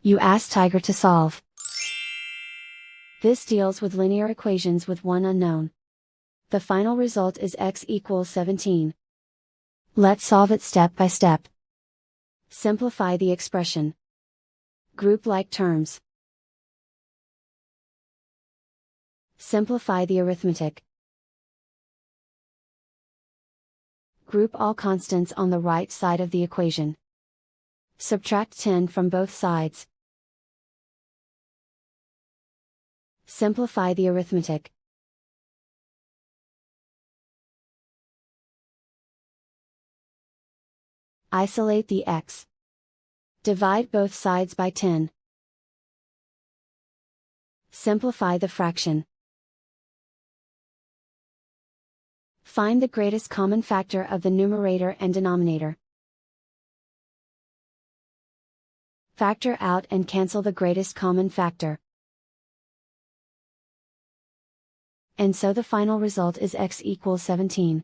You ask Tiger to solve. This deals with linear equations with one unknown. The final result is x equals 17. Let's solve it step by step. Simplify the expression. Group like terms. Simplify the arithmetic. Group all constants on the right side of the equation. Subtract 10 from both sides. Simplify the arithmetic. Isolate the x. Divide both sides by 10. Simplify the fraction. Find the greatest common factor of the numerator and denominator. Factor out and cancel the greatest common factor. And so the final result is x equals 17.